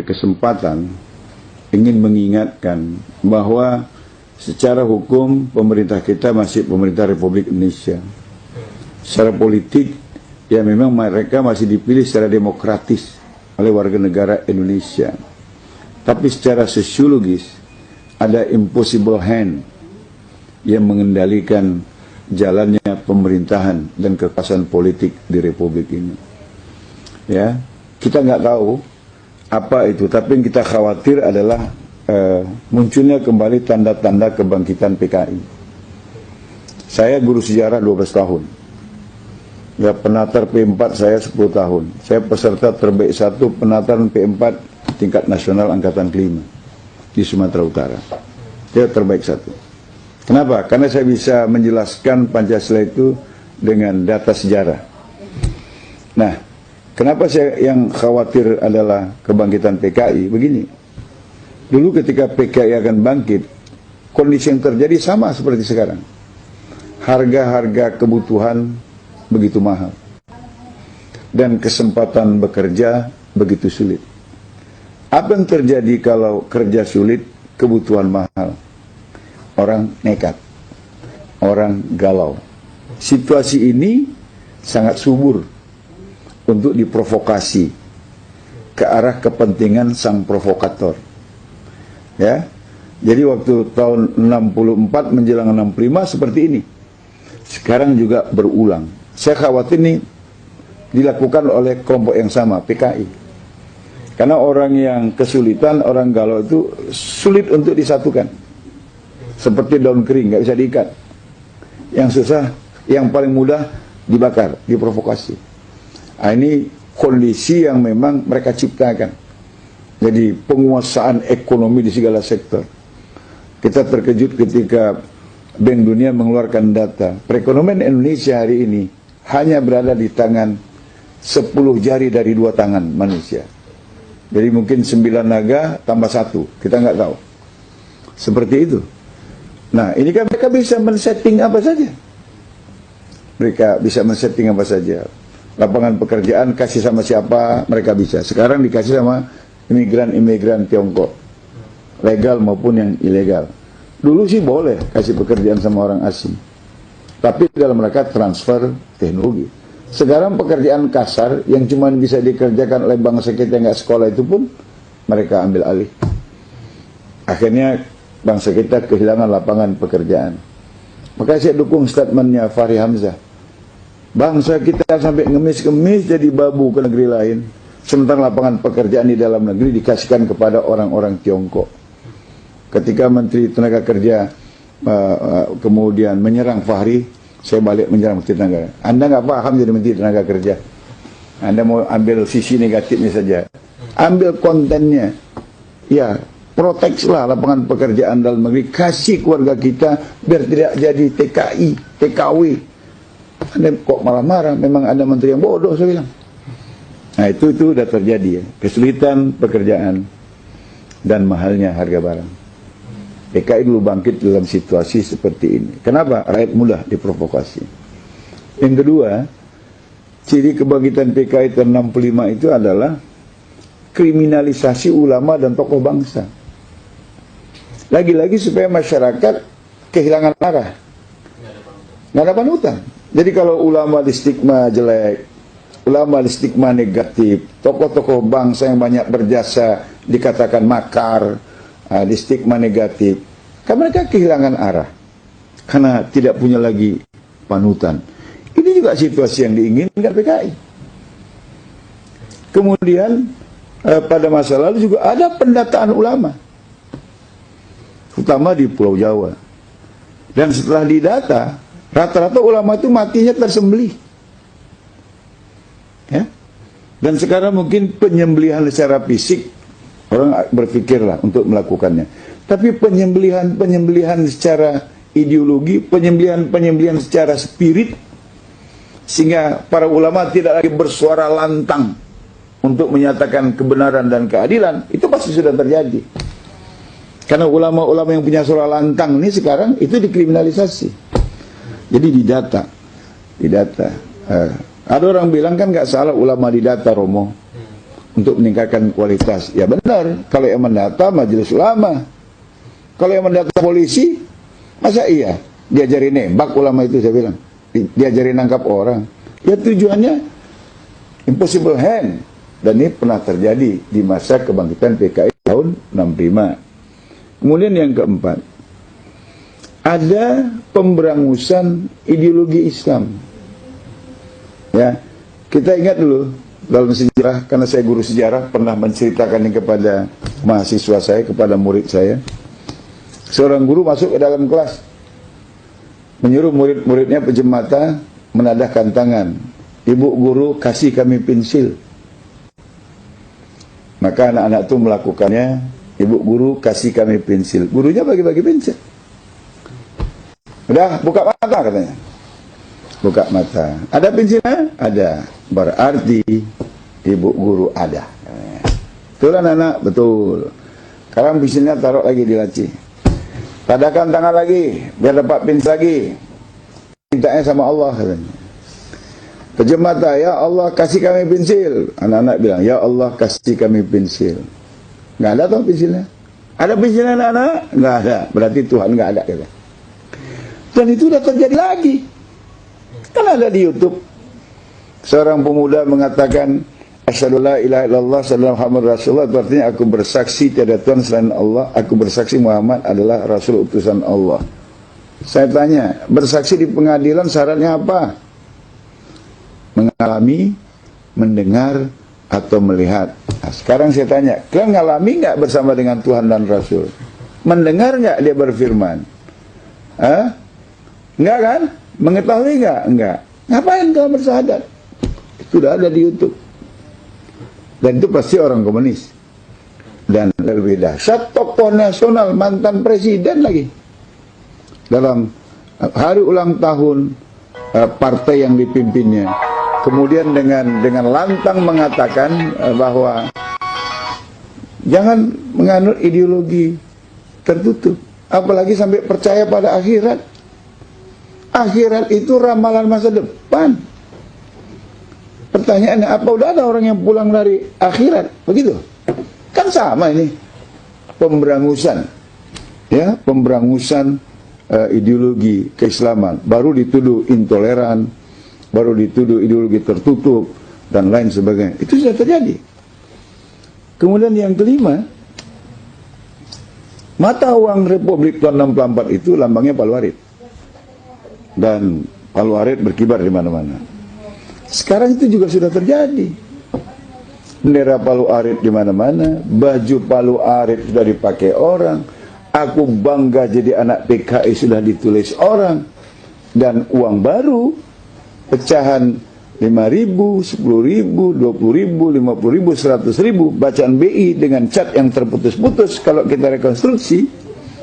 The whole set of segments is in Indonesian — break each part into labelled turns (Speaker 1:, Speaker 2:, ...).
Speaker 1: kesempatan ingin mengingatkan bahwa secara hukum pemerintah kita masih pemerintah Republik Indonesia. Secara politik ya memang mereka masih dipilih secara demokratis oleh warga negara Indonesia. Tapi secara sosiologis ada impossible hand yang mengendalikan jalannya pemerintahan dan kekuasaan politik di Republik ini. Ya, kita nggak tahu apa itu, tapi yang kita khawatir adalah munculnya kembali tanda-tanda kebangkitan PKI. Saya guru sejarah 12 tahun. Ya, penatar P4 saya 10 tahun. Saya peserta terbaik 1 penataran P4 tingkat nasional angkatan kelima di Sumatera Utara. Saya terbaik 1. Kenapa? Karena saya bisa menjelaskan Pancasila itu dengan data sejarah. Nah, kenapa saya yang khawatir adalah kebangkitan PKI? Begini, dulu ketika PKI akan bangkit, kondisi yang terjadi sama seperti sekarang. Harga-harga kebutuhan begitu mahal. Dan kesempatan bekerja begitu sulit. Apa yang terjadi kalau kerja sulit, kebutuhan mahal? Orang nekat, orang galau. Situasi ini sangat subur untuk diprovokasi ke arah kepentingan sang provokator. Ya, jadi waktu tahun 64 menjelang 65 seperti ini. Sekarang juga berulang. Saya khawatir ini dilakukan oleh kelompok yang sama, PKI. Karena orang yang kesulitan, orang galau itu sulit untuk disatukan. Seperti daun kering, nggak bisa diikat. Yang susah, yang paling mudah dibakar, diprovokasi. Nah, ini kondisi yang memang mereka ciptakan. Jadi penguasaan ekonomi di segala sektor. Kita terkejut ketika Bank Dunia mengeluarkan data. Perekonomian Indonesia hari ini hanya berada di tangan 10 jari dari 2 tangan manusia. Jadi mungkin 9 naga tambah 1, kita nggak tahu. Seperti itu. Nah, ini kan mereka bisa men-setting apa saja. Mereka bisa men-setting apa saja. Lapangan pekerjaan kasih sama siapa, mereka bisa. Sekarang dikasih sama imigran-imigran Tiongkok. Legal maupun yang ilegal. Dulu sih boleh kasih pekerjaan sama orang asing. Tapi dalam rangka transfer teknologi. Sekarang pekerjaan kasar yang cuma bisa dikerjakan oleh bangsa kita yang nggak sekolah itu pun mereka ambil alih. Akhirnya bangsa kita kehilangan lapangan pekerjaan. Maka saya dukung statementnya Fahri Hamzah. Bangsa kita sampai ngemis-ngemis jadi babu ke negeri lain. Sementara lapangan pekerjaan di dalam negeri dikasihkan kepada orang-orang Tiongkok. Ketika Menteri Tenaga Kerja kemudian menyerang Fahri, saya balik menyerang Menteri Tenaga. Anda nggak paham jadi Menteri Tenaga Kerja. Anda mau ambil sisi negatifnya saja. Ambil kontennya. Ya, proteksilah lapangan pekerjaan dalam negeri, kasih keluarga kita biar tidak jadi TKI, TKW. Anda kok malah marah? Memang ada menteri yang bodoh, saya bilang. Nah, itu sudah terjadi ya, kesulitan pekerjaan dan mahalnya harga barang. PKI dulu bangkit dalam situasi seperti ini. Kenapa? Rakyat mudah diprovokasi. Yang kedua, ciri kebangkitan PKI tahun 65 itu adalah kriminalisasi ulama dan tokoh bangsa. Lagi-lagi supaya masyarakat kehilangan arah. Nggak ada panutan. Jadi kalau ulama di stigma jelek, ulama di stigma negatif, tokoh-tokoh bangsa yang banyak berjasa dikatakan makar, di stigma negatif, kan mereka kehilangan arah. Karena tidak punya lagi panutan. Ini juga situasi yang diinginkan PKI. Kemudian pada masa lalu juga ada pendataan ulama, terutama di Pulau Jawa. Dan setelah didata, rata-rata ulama itu matinya tersembelih. Ya? Dan sekarang mungkin penyembelihan secara fisik, orang berpikirlah untuk melakukannya. Tapi penyembelihan secara ideologi, penyembelihan secara spirit, sehingga para ulama tidak lagi bersuara lantang untuk menyatakan kebenaran dan keadilan, itu pasti sudah terjadi. Karena ulama-ulama yang punya suara lantang ini sekarang itu dikriminalisasi. Jadi didata. Ada orang bilang kan nggak salah ulama didata, Romo. untuk meningkatkan kualitas. Ya benar, kalau yang mendata majelis ulama. Kalau yang mendata polisi, masa iya diajarin nembak ulama itu, saya bilang. Diajarin nangkap orang. Ya tujuannya impossible hand. Dan ini pernah terjadi di masa kebangkitan PKI tahun 65. Kemudian yang keempat, ada pemberangusan ideologi Islam. Ya, kita ingat dulu dalam sejarah, karena saya guru sejarah, pernah menceritakan ini kepada mahasiswa saya, kepada murid saya. Seorang guru masuk ke dalam kelas, menyuruh murid-muridnya pejemata menadahkan tangan. Ibu guru kasih kami pensil. Maka anak-anak itu melakukannya. Ibu guru kasih kami pensil. Gurunya bagi-bagi pensil. Udah, buka mata katanya. Buka mata. Ada pensilnya? Ada. Berarti ibu guru ada. Betul anak-anak? Betul. Sekarang pensilnya taruh lagi di laci. Tadahkan tangan lagi, biar dapat pensil lagi. Mintanya sama Allah katanya. Pejemata, ya Allah kasih kami pensil. Anak-anak bilang, ya Allah kasih kami pensil. Nggak ada tuh pensilnya. Ada pensilnya anak-anak? Nggak ada. Berarti Tuhan nggak ada kata. Dan itu udah terjadi lagi. Kan ada di YouTube. Seorang pemuda mengatakan, asyhadu la ilaha illallah sallallahu alaihi Rasulullah, artinya aku bersaksi tiada Tuhan selain Allah, aku bersaksi Muhammad adalah Rasul utusan Allah. Saya tanya, bersaksi di pengadilan syaratnya apa? Mengalami, mendengar, atau melihat. Nah, sekarang saya tanya, kalian ngalami nggak bersama dengan Tuhan dan Rasul? Mendengar nggak dia berfirman? Enggak kan? Mengetahui nggak? Enggak. Ngapain kalian bersyahadat? Itu sudah ada di YouTube. Dan itu pasti orang komunis. Dan lebih dahsyat, tokoh nasional, mantan presiden lagi. Dalam hari ulang tahun partai yang dipimpinnya. Kemudian dengan lantang mengatakan bahwa jangan menganut ideologi tertutup. Apalagi sampai percaya pada akhirat. Akhirat itu ramalan masa depan. Pertanyaannya, apa udah ada orang yang pulang dari akhirat? Begitu? Kan sama ini. Pemberangusan. Ya, pemberangusan ideologi keislaman. Baru dituduh intoleran, baru dituduh ideologi tertutup, dan lain sebagainya. Itu sudah terjadi. Kemudian yang kelima, mata uang Republik tahun 64 itu lambangnya Palu Arit. Dan Palu Arit berkibar di mana-mana. Sekarang itu juga sudah terjadi. Bendera Palu Arit di mana-mana, baju Palu Arit sudah dipakai orang. Aku bangga jadi anak PKI sudah ditulis orang. Dan uang baru, pecahan 5.000, 10.000, 20.000, 50.000, 100.000, bacaan BI dengan cat yang terputus-putus. Kalau kita rekonstruksi,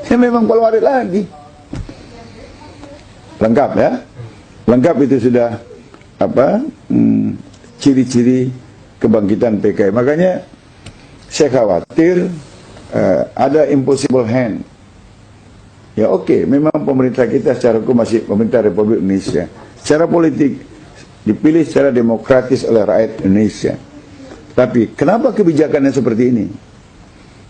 Speaker 1: ya memang Palu Arit lagi. Lengkap ya, lengkap itu sudah apa ciri-ciri kebangkitan PKI. Makanya saya khawatir ada impossible hand. Ya oke, memang pemerintah kita secara hukum masih pemerintah Republik Indonesia. Secara politik dipilih secara demokratis oleh rakyat Indonesia. Tapi kenapa kebijakannya seperti ini?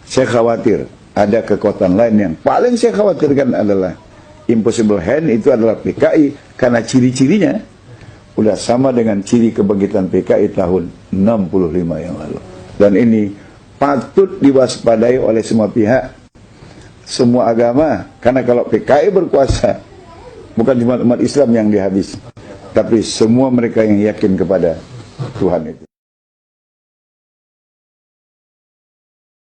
Speaker 1: Saya khawatir ada kekuatan lain yang paling saya khawatirkan adalah impossible hand. Itu adalah PKI, karena ciri-cirinya udah sama dengan ciri kebangkitan PKI tahun 65 yang lalu. Dan ini patut diwaspadai oleh semua pihak, semua agama. Karena kalau PKI berkuasa, bukan cuma umat Islam yang dihabis, tapi semua mereka yang yakin kepada Tuhan itu.